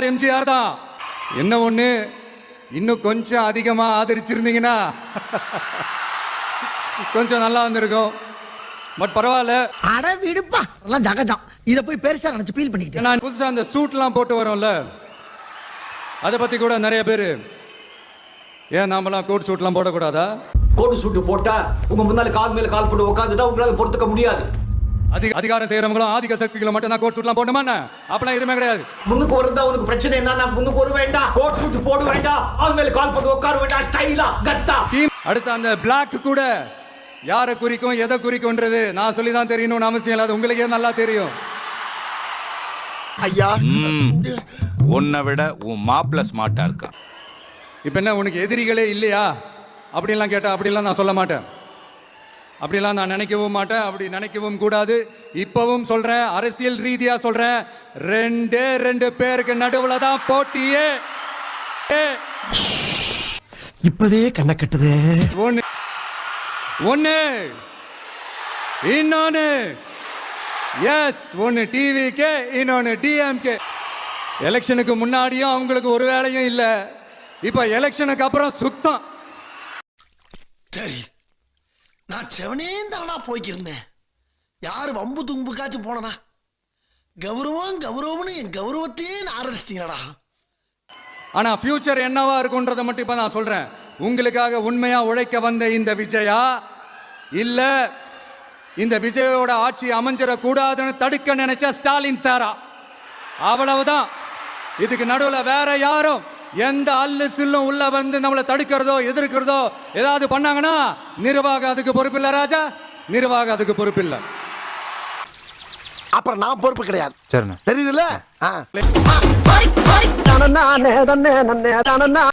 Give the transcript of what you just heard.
எம்ஜிஆர் தான். என்ன ஒண்ணு, இன்னும் கொஞ்சம் அதிகமா ஆதரிச்சிருந்தீங்கன்னா கொஞ்சம் நல்லா வந்திருக்கும். பட் பரவாயில்ல. அட விடுப்பா, எல்லாம் ஜகஜம். இத போய் பெருசா நினைச்சு ஃபீல் பண்ணிக்கிட்டேன். நான் புதுசா அந்த சூட்லாம் போட்டு வரோம்ல, அதை பத்தி கூட நிறைய பேர், ஏன் நாமெல்லாம் கோட் சூட்லாம் போடக்கூடாதா? கோட் சூட் போட்டா உங்க முன்னால கால் மேல கால் போட்டு உட்காந்துட்டா உங்களால பொறுத்துக்க முடியாது. அதிகாரம் செய்யறவங்களும் ஆதிக்க சக்திகளும் மட்டும் தான் கோட் சூட்லாம் போடணுமா? அப்பெல்லாம் எதுவுமே கிடையாது. முன்னுக்கு வரதா உனக்கு பிரச்சனை என்ன? நான் முன்னுக்கு வர வேண்டாம், கோட் சூட் போட வேண்டாம், கால் மேல கால் போட்டு உட்கார வேண்டாம், ஸ்டைலா கத்தா. அடுத்து அந்த பிளாக் கூட யாரை குறிக்கும் எதை குறிக்கும்ன்றது நான் சொல்லி தான் தெரியணும்னு அவசியம் இல்லை, அது உங்களுக்கே நல்லா தெரியும். ஐயா, உன்னை விட உன் மாப்பிள்ள ஸ்மார்ட்டா இருக்கான். இப்போ என்ன, உனக்கு எதிரிகளே இல்லையா அப்படின்லாம் கேட்டால் அப்படிலாம் நான் சொல்ல மாட்டேன். அப்படிலாம் நான் நினைக்கவும் மாட்டேன், அப்படி நினைக்கவும் கூடாது. இப்பவும் சொல்றேன், அரசியல் ரீதியா சொல்றேன், ரெண்டு பேருக்கு நடுவுல தான் போட்டியே. இப்பவே கண்ண கட்டுது. ஒன்னு இன்னொன்னு, எஸ், ஒன்னு டிவிகே, இன்னொன்னு டிஎம்கே. எலெக்ஷனுக்கு முன்னாடியும் அவங்களுக்கு ஒரு வேலையும் இல்லை, இப்ப எலெக்ஷனுக்கு அப்புறம் சுத்தம். சரி, நான் செவனே தானா போய்க்கிருந்தேன். யாரு வம்பு தும்புக்காச்சும் போனனா? கௌரவம்னு என் கௌரவத்தையே ஆரம்பிச்சிட்டீங்களா? ஆனா ஃபியூச்சர் என்னவா இருக்கும்ன்றதை மட்டும் இப்ப நான் சொல்றேன். உங்களுக்காக உண்மையா உழைக்க வந்த இந்த விஜயா, இல்ல இந்த விஜயோட ஆட்சி அமைஞ்சிடக்கூடாதுன்னு தடுக்க நினைச்ச ஸ்டாலின் சாரா? அவ்வளவுதான். இதுக்கு நடுவுல வேற யாரும் எந்த அல்லு சில்லும் உள்ள வந்து நம்மளை தடுக்கிறதோ எதிர்க்கிறதோ ஏதாவது பண்ணாங்கன்னா நிர்வாகம் அதுக்கு பொறுப்பு இல்ல ராஜா, நிர்வாகம் அதுக்கு பொறுப்பு இல்ல. அப்புறம் நான் பொறுப்பு கிடையாது. சரிண்ணா, தெரியுதுல்ல?